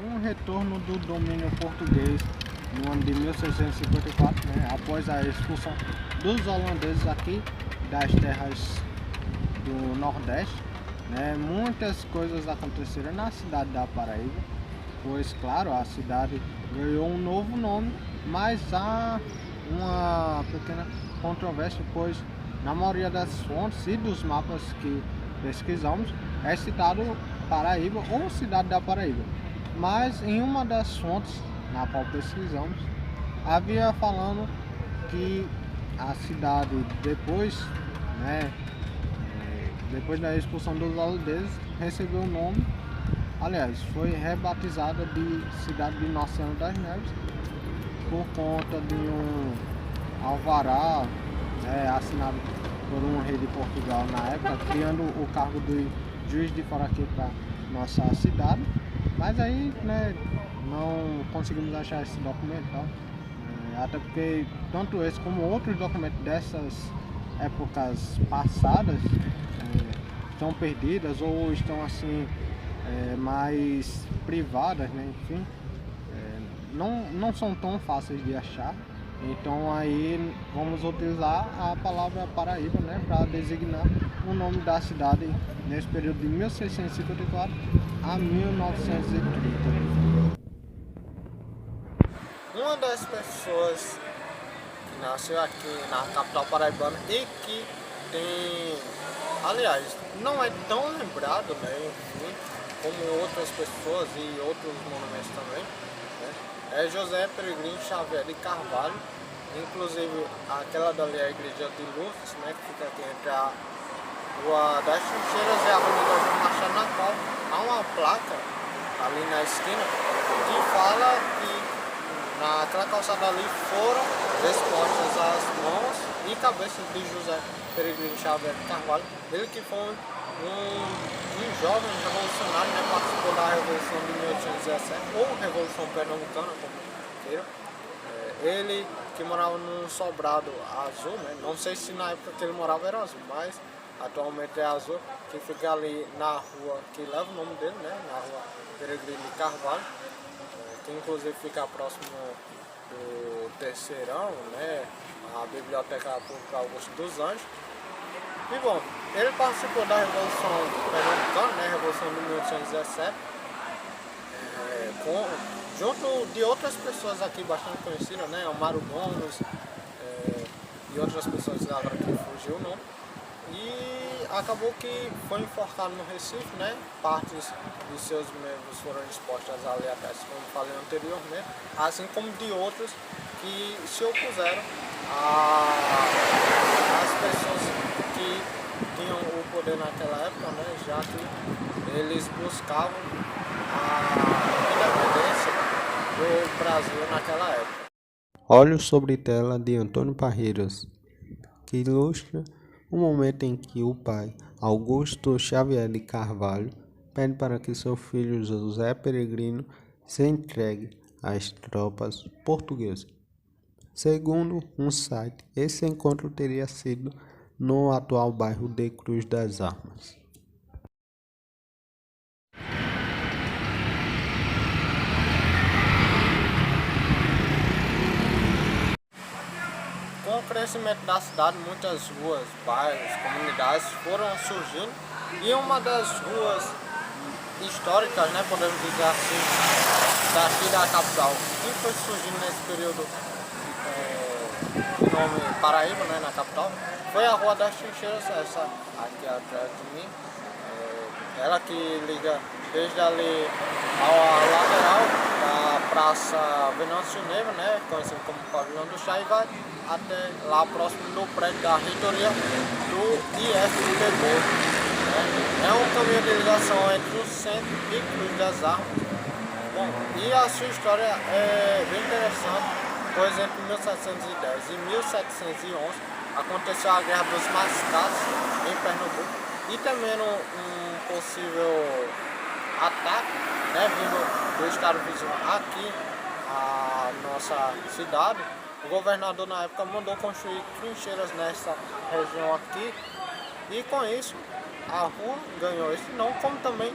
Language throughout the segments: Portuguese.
um retorno do domínio português no ano de 1654, né, após a expulsão dos holandeses aqui das terras do Nordeste, né, muitas coisas aconteceram na cidade da Paraíba, pois, claro, a cidade ganhou um novo nome, mas há uma pequena controvérsia, pois na maioria das fontes e dos mapas que pesquisamos é citado Paraíba ou cidade da Paraíba, mas em uma das fontes na qual pesquisamos havia falando que a cidade depois, né, depois da expulsão dos holandeses, recebeu o nome, aliás, foi rebatizada de cidade de Nossa Senhora das Neves por conta de um alvará, assinado por um rei de Portugal na época, criando o cargo de juiz de fora aqui para nossa cidade. Mas aí, né, não conseguimos achar esse documento, tá? Até porque tanto esse como outros documentos dessas épocas passadas estão perdidas ou estão assim mais privadas, né? Enfim, não são tão fáceis de achar. Então aí vamos utilizar a palavra Paraíba, né, para designar o nome da cidade nesse período de 1654 a 1930. Uma das pessoas que nasceu aqui na capital paraibana e que tem, aliás, não é tão lembrado, né, enfim, como outras pessoas e outros monumentos também, né, é José Peregrino Xavier de Carvalho. Inclusive aquela dali é a igreja de Lourdes, né, que fica aqui entre a Rua das Trincheiras e a Avenida João Machado, na qual há uma placa ali na esquina que fala que naquela calçada ali foram expostas as mãos e cabeças de José Peregrino Xavier de Carvalho, ele que foi um jovem revolucionário, né, participou da Revolução de 1817, ou Revolução Pernambucana, como queiram. Ele que morava num sobrado azul, né, não sei se na época que ele morava era azul, mas atualmente é azul, que fica ali na rua que leva o nome dele, né, na Rua Peregrino de Carvalho, que inclusive fica próximo do Terceirão, né, a Biblioteca Pública Augusto dos Anjos. E bom, ele participou da Revolução Pernambucana, né, Revolução de 1817, junto de outras pessoas aqui bastante conhecidas, né, Amaro Gomes e outras pessoas agora que fugiu o nome. E acabou que foi enforcado no Recife, né, partes de seus membros foram expostas ali até, como falei anteriormente, assim como de outros que se opuseram às pessoas que tinham o poder naquela época, né, já que eles buscavam a independência do Brasil naquela época. Olhos sobre tela de Antônio Parreiras, que ilustra o momento em que o pai, Augusto Xavier de Carvalho, pede para que seu filho José Peregrino se entregue às tropas portuguesas. Segundo um site, esse encontro teria sido no atual bairro de Cruz das Armas. Com o crescimento da cidade, muitas ruas, bairros, comunidades foram surgindo, e uma das ruas históricas, né, podemos dizer assim, daqui da capital, que foi surgindo nesse período de nome Paraíba, né, na capital, foi a Rua das Trincheiras, essa aqui atrás de mim, ela que liga desde ali ao lateral da Praça Venâncio Neiva, né, conhecido como Pavilhão do Chá, e vai até lá próximo do prédio da reitoria do IFPB. Né? É um caminho de ligação entre o centro e Cruz das Armas. Bom, e a sua história é bem interessante, pois entre 1710 e 1711 aconteceu a Guerra dos Mascates em Pernambuco, e também um possível ataque, né, vindo do estado vizinho aqui à nossa cidade. O governador na época mandou construir trincheiras nessa região aqui, e com isso a rua ganhou esse nome, como também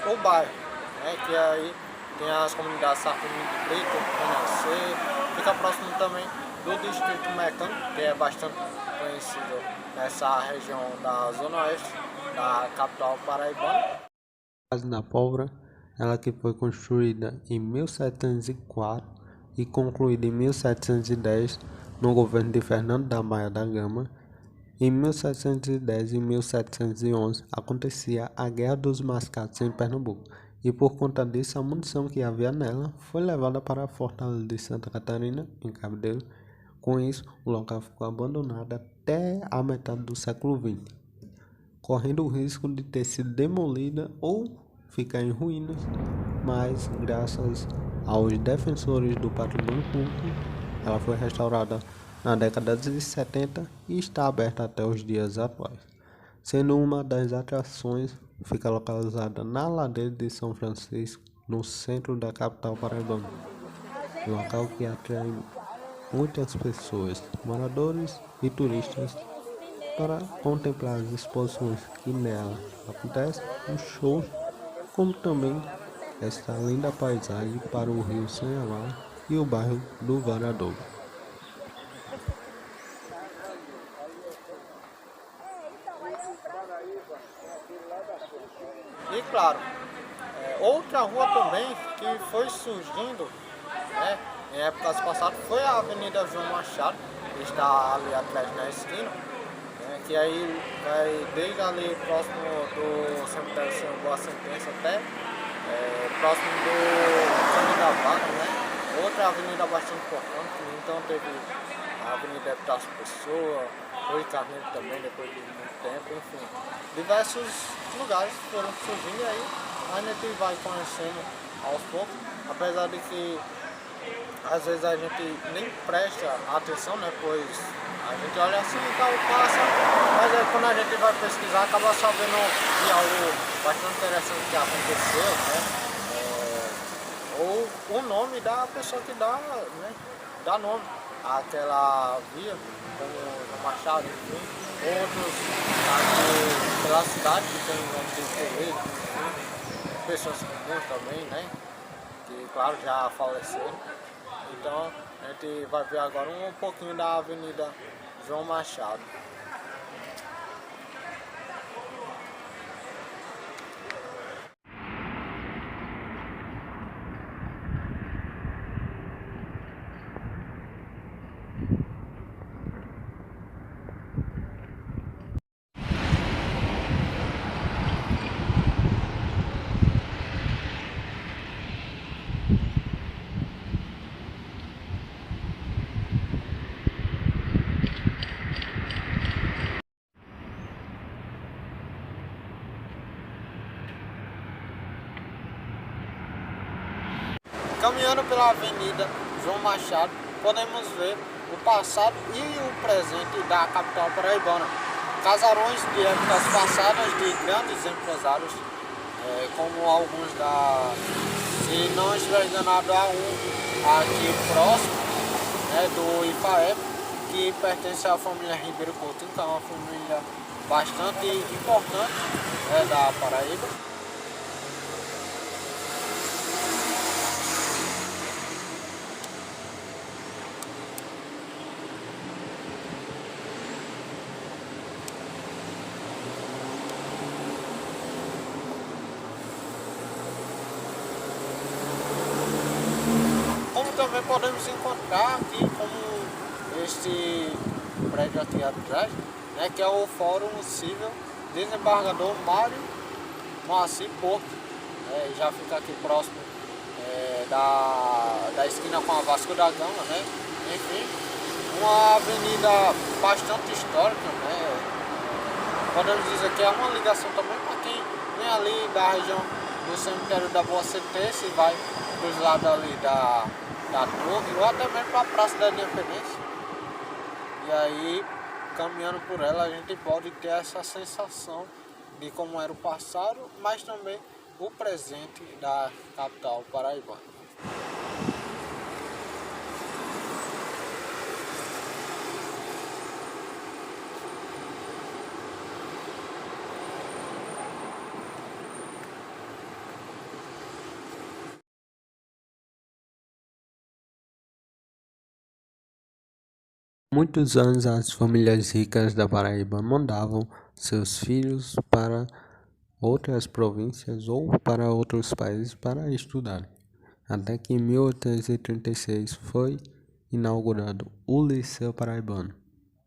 o bairro, né, que aí tem as comunidades Sartumim de Brito, Renascer, fica próximo também do Distrito Mecânico, que é bastante conhecido nessa região da Zona Oeste, da capital paraibana. A Casa da Pólvora, ela que foi construída em 1704 e concluída em 1710 no governo de Fernando da Maia da Gama. Em 1710 e 1711 acontecia a Guerra dos Mascates em Pernambuco, e por conta disso a munição que havia nela foi levada para a Fortaleza de Santa Catarina, em Cabedelo. Com isso, o local ficou abandonado até a metade do século XX, correndo o risco de ter sido demolida ou ficar em ruínas, mas graças aos defensores do patrimônio público, ela foi restaurada na década de 70 e está aberta até os dias atuais. Sendo uma das atrações, fica localizada na ladeira de São Francisco, no centro da capital paraibana, local que atrai muitas pessoas, moradores e turistas, para contemplar as exposições que nela acontecem, os shows, como também esta linda paisagem para o rio Sanhamar e o bairro do Varadouro. E claro, outra rua também que foi surgindo, né, em épocas passadas foi a Avenida João Machado, que está ali atrás na esquina, né, que aí vai desde ali próximo do cemitério Senhor Boa Sentença até próximo do Caminho da Vaca, né? Outra avenida bastante importante. Então teve a Avenida Epitácio Pessoa, Rui Carneiro também, depois de muito tempo, enfim. Diversos lugares foram surgindo e aí a gente vai conhecendo aos poucos, apesar de que às vezes a gente nem presta atenção, né? Pois a gente olha assim e tal, passa, mas aí quando a gente vai pesquisar acaba sabendo de algo bastante interessante que aconteceu, né? Ou o nome da pessoa que dá, né? Dá nome àquela via, como no Machado, enfim. Outros aqui pela cidade que tem o nome de Ferreira, enfim. Pessoas comuns também, né? Que claro já faleceram. Então a gente vai ver agora um pouquinho da Avenida João Machado. Caminhando pela Avenida João Machado, podemos ver o passado e o presente da capital paraibana. Casarões de épocas passadas de grandes empresários, como alguns se não estiver enganado, há um aqui próximo, né, do Ipaé, que pertence à família Ribeiro Couto, então é uma família bastante importante, da Paraíba. Também podemos encontrar aqui como este prédio aqui atrás, né, que é o Fórum Civil Desembargador Mário Moacir Porto, já fica aqui próximo da esquina com a Vasco da Gama, né? Enfim, uma avenida bastante histórica, né? Podemos dizer que é uma ligação também para quem vem ali da região do cemitério da Boa Sentença e vai dos lados ali da Torre, ou até mesmo para a Praça da Independência. E aí, caminhando por ela, a gente pode ter essa sensação de como era o passado, mas também o presente da capital paraibana. Muitos anos as famílias ricas da Paraíba mandavam seus filhos para outras províncias ou para outros países para estudar. Até que em 1836 foi inaugurado o Liceu Paraibano,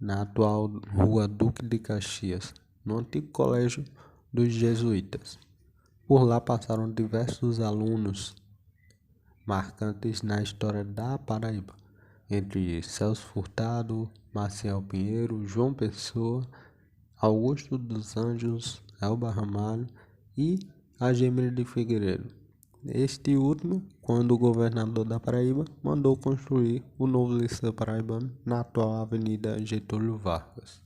na atual Rua Duque de Caxias, no antigo Colégio dos Jesuítas. Por lá passaram diversos alunos marcantes na história da Paraíba, entre Celso Furtado, Maciel Pinheiro, João Pessoa, Augusto dos Anjos, Elba Ramalho e Agemir de Figueiredo. Este último, quando o governador da Paraíba mandou construir o novo Liceu Paraibano na atual Avenida Getúlio Vargas.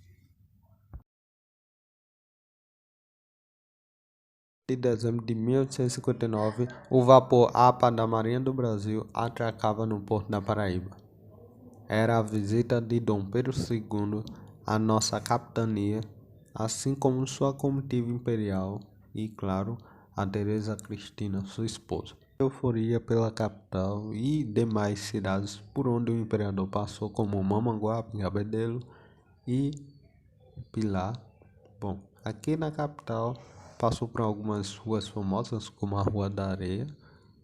De dezembro de 1859, o vapor APA da Marinha do Brasil atracava no Porto da Paraíba. Era a visita de Dom Pedro II à nossa capitania, assim como sua comitiva imperial e, claro, a Teresa Cristina, sua esposa. Euforia pela capital e demais cidades por onde o imperador passou, como Mamanguape, Cabedelo e Pilar. Bom, aqui na capital passou por algumas ruas famosas, como a Rua da Areia,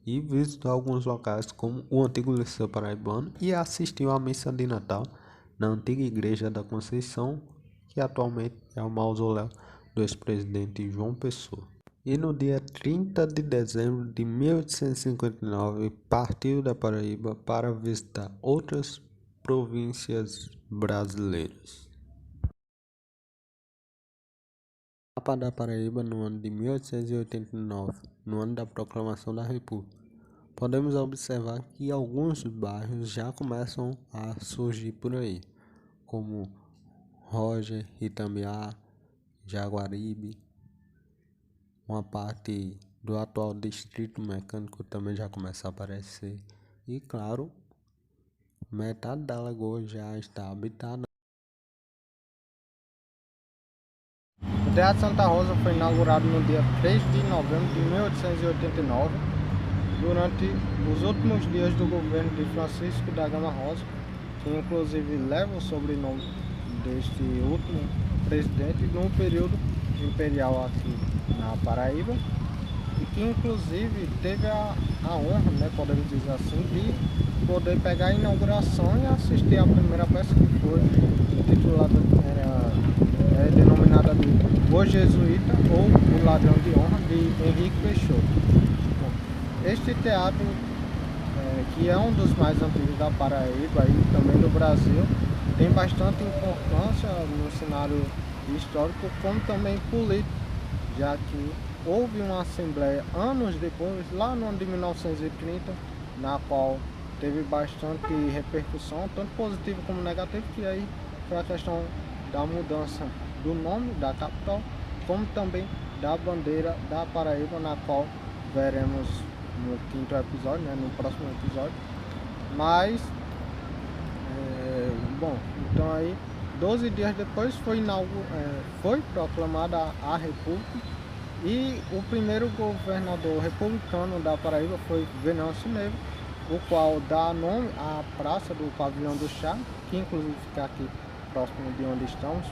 e visitou alguns locais como o antigo Liceu Paraibano e assistiu à missa de Natal na antiga Igreja da Conceição, que atualmente é o mausoléu do ex-presidente João Pessoa. E no dia 30 de dezembro de 1859 partiu da Paraíba para visitar outras províncias brasileiras. Mapa da Paraíba no ano de 1889, no ano da proclamação da República. Podemos observar que alguns bairros já começam a surgir por aí, como Roger, Itambiá, Jaguaribe. Uma parte do atual distrito mecânico também já começa a aparecer. E claro, metade da lagoa já está habitada. O Teatro Santa Rosa foi inaugurado no dia 3 de novembro de 1889, durante os últimos dias do governo de Francisco da Gama Rosa, que inclusive leva o sobrenome deste último presidente no período imperial aqui na Paraíba, e que inclusive teve a honra, né, podemos dizer assim, de poder pegar a inauguração e assistir a primeira peça, que foi intitulada, denominada de O Jesuíta ou O Ladrão de Honra, de Henrique Peixoto. Este teatro, que é um dos mais antigos da Paraíba e também do Brasil, tem bastante importância no cenário histórico como também político, já que houve uma assembleia anos depois, lá no ano de 1930, na qual teve bastante repercussão, tanto positiva como negativa, que aí foi a questão da mudança do nome da capital, como também da bandeira da Paraíba, na qual veremos no quinto episódio, né, no próximo episódio. Mas, bom, então aí 12 dias depois foi proclamada a República, e o primeiro governador republicano da Paraíba foi Venâncio Neiva, o qual dá nome à Praça do Pavilhão do Chá, que inclusive fica aqui próximo de onde estamos.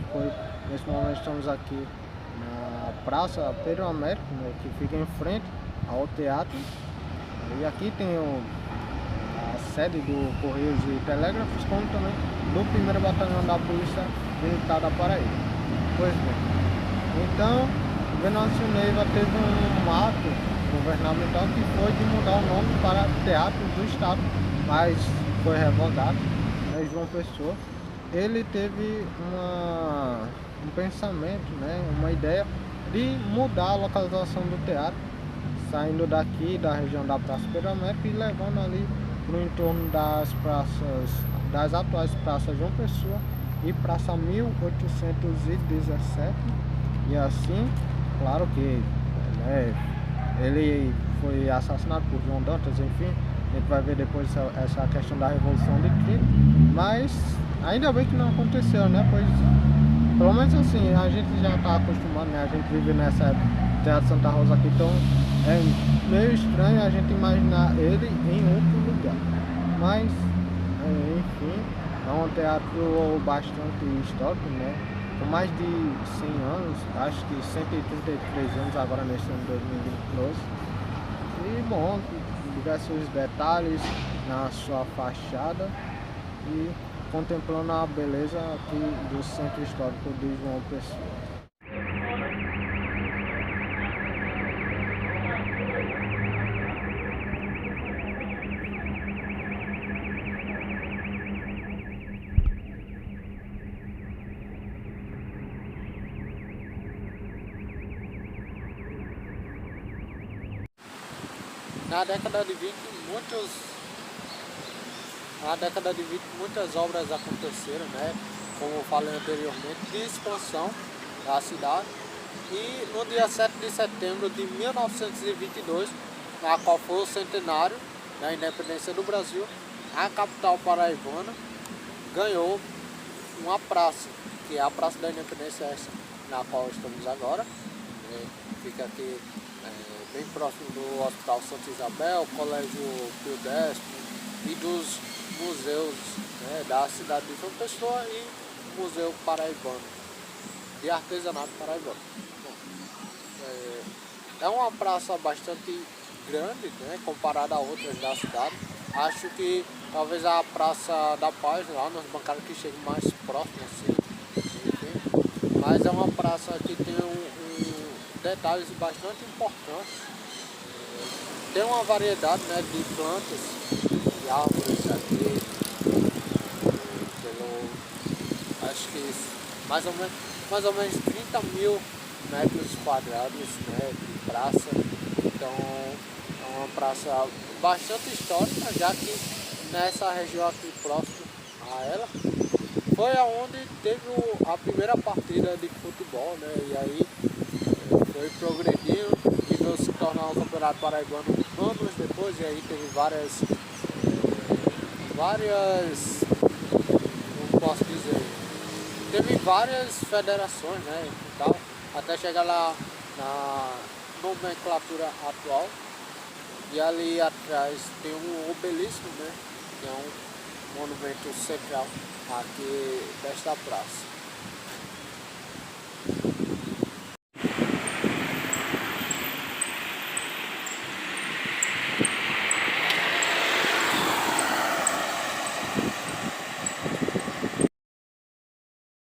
Nesse momento estamos aqui na Praça Pedro Américo, né, que fica em frente ao teatro, e aqui tem a sede do Correios e Telégrafos, como também do 1º Batalhão da Polícia Militar da Paraíba. Pois bem, então Venâncio Neiva teve um ato governamental que foi de mudar o nome para Teatro do Estado, mas foi revogado, né, João Pessoa. Ele teve um pensamento, né, uma ideia de mudar a localização do teatro, saindo daqui da região da Praça Pedro Américo e levando ali para o entorno das praças, das atuais praças João Pessoa e Praça 1817, e assim, claro que, né, ele foi assassinado por João Dantas, enfim, a gente vai ver depois essa questão da Revolução de 30, mas ainda bem que não aconteceu, né, pois pelo menos assim, a gente já está acostumado, né, a gente vive nessa época, Teatro Santa Rosa aqui, então é meio estranho a gente imaginar ele em outro lugar, mas enfim, É um teatro bastante histórico, né? Com mais de 100 anos, acho que 133 anos agora neste ano de 2022. E bom, diversos detalhes na sua fachada e contemplando a beleza aqui do centro histórico de João Pessoa. Na década de 20, muitas obras aconteceram, né? Como eu falei anteriormente, de expansão da cidade. E no dia 7 de setembro de 1922, na qual foi o centenário da independência do Brasil, a capital paraibana ganhou uma praça, que é a Praça da Independência, essa na qual estamos agora. Fica aqui bem próximo do Hospital Santa Isabel, Colégio Pio X e dos museus, né, da cidade de João Pessoa e Museu Paraibano, de Artesanato Paraibano. Bom, é uma praça bastante grande, né, comparada a outras da cidade. Acho que talvez a Praça da Paz, lá nos bancários, que chegue mais próximo assim, enfim. Mas é uma praça que tem detalhes bastante importantes. Tem uma variedade, né, de plantas e árvores aqui, acho que mais ou menos 30 mil metros quadrados, né, de praça. Então é uma praça bastante histórica, já que nessa região aqui próximo a ela foi aonde teve a primeira partida de futebol, né, e aí foi progredindo e veio se tornar um campeonato paraibano anos depois, e aí teve várias, não posso dizer, teve várias federações, né, e tal, até chegar lá na nomenclatura atual. E ali atrás tem um obelisco, né, que é um monumento central aqui desta praça.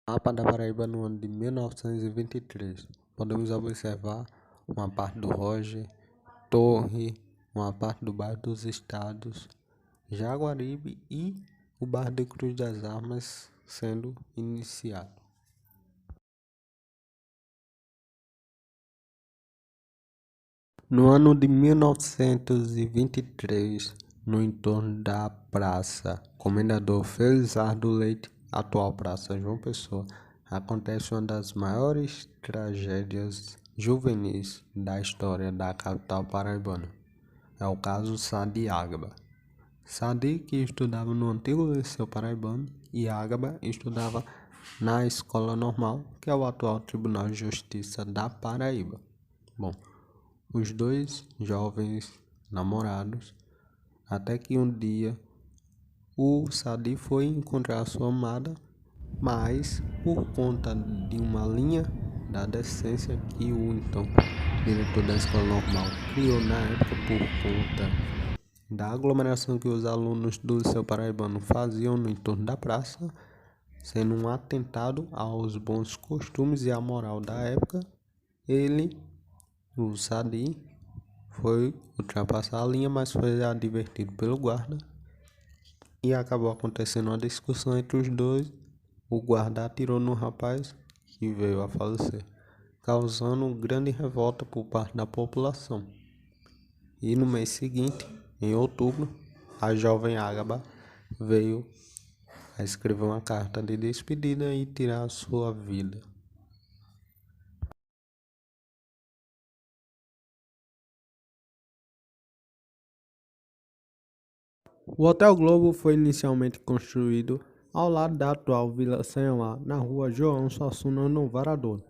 Mapa da Paraíba no ano de 1923. Podemos observar uma parte do Roger, Torre, uma parte do bairro dos Estados, Jaguaribe e o bairro de Cruz das Armas sendo iniciado. No ano de 1923, no entorno da Praça Comendador Felizardo Leite, atual Praça João Pessoa, acontece uma das maiores tragédias juvenis da história da capital paraibana. É o caso Sadi Ágaba. Sadi, que estudava no antigo Liceu Paraibano, e Ágaba estudava na Escola Normal, que é o atual Tribunal de Justiça da Paraíba. Bom, os dois jovens namorados, até que um dia o Sadi foi encontrar sua amada, mas por conta de uma linha da decência que o então diretor da escola normal criou na época, por conta da aglomeração que os alunos do Liceu Paraibano faziam no entorno da praça, sendo um atentado aos bons costumes e à moral da época, o Sadi, foi ultrapassar a linha, mas foi advertido pelo guarda e acabou acontecendo uma discussão entre os dois. O guarda atirou no rapaz, que veio a falecer, causando grande revolta por parte da população. E no mês seguinte, em outubro, a jovem Ágaba veio a escrever uma carta de despedida e tirar a sua vida. O Hotel Globo foi inicialmente construído ao lado da atual Vila Sanhamar, na rua João Suassuna, no Varadouro.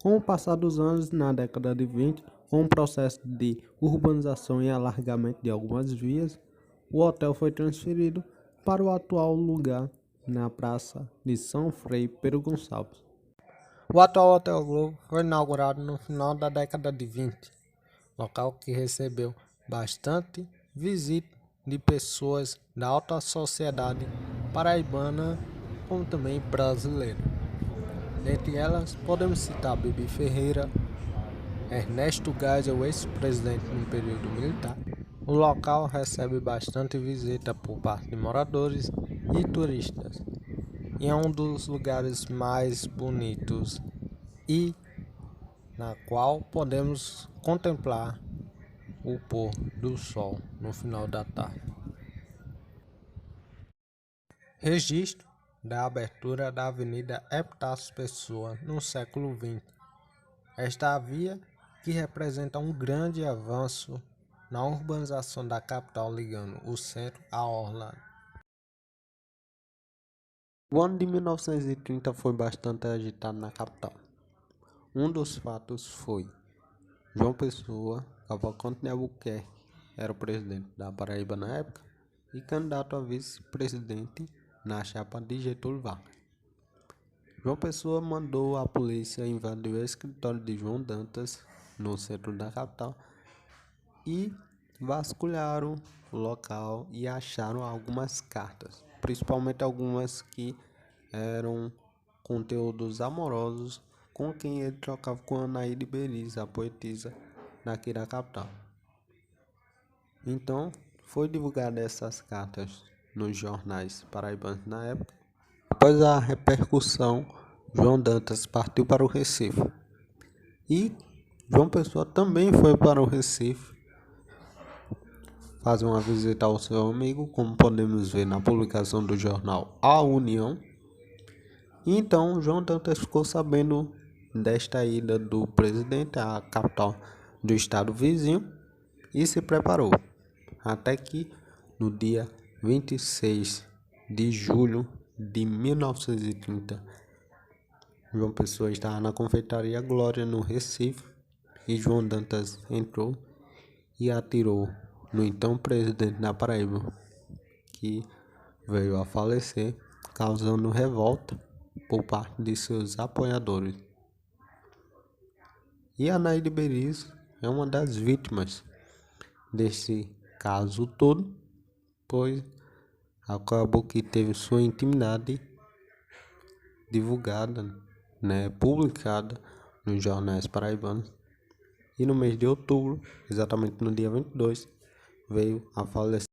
Com o passar dos anos, na década de 20, com o processo de urbanização e alargamento de algumas vias, o hotel foi transferido para o atual lugar na Praça de São Frei Pedro Gonçalves. O atual Hotel Globo foi inaugurado no final da década de 20, local que recebeu bastante visita de pessoas da alta sociedade paraibana, como também brasileira. Dentre elas, podemos citar Bibi Ferreira, Ernesto Geisel, ex-presidente no período militar. O local recebe bastante visita por parte de moradores e turistas, e é um dos lugares mais bonitos e na qual podemos contemplar o pôr do sol no final da tarde. Registro da abertura da Avenida Epitácio Pessoa no século XX. Esta via que representa um grande avanço na urbanização da capital, ligando o centro à orla. O ano de 1930 foi bastante agitado na capital. Um dos fatos foi João Pessoa Cavalcante de Albuquerque, era o presidente da Paraíba na época e candidato a vice-presidente na chapa de Getúlio Vargas. João Pessoa mandou a polícia invadir o escritório de João Dantas, no centro da capital, e vasculharam o local e acharam algumas cartas, principalmente algumas que eram conteúdos amorosos com quem ele trocava com Anaíde Beriz, a poetisa daqui da capital. Então, foi divulgada essas cartas nos jornais paraibanos na época. Após a repercussão, João Dantas partiu para o Recife. E João Pessoa também foi para o Recife fazer uma visita ao seu amigo, como podemos ver na publicação do jornal A União. Então, João Dantas ficou sabendo desta ida do presidente à capital do estado vizinho e se preparou. Até que, no dia 26 de julho de 1930, João Pessoa estava na confeitaria Glória, no Recife, e João Dantas entrou e atirou no então presidente da Paraíba, que veio a falecer, causando revolta por parte de seus apoiadores. E Anaíde Beriz é uma das vítimas desse caso todo, pois acabou que teve sua intimidade divulgada, publicada nos jornais paraibanos, e no mês de outubro, exatamente no dia 22, veio a falecer.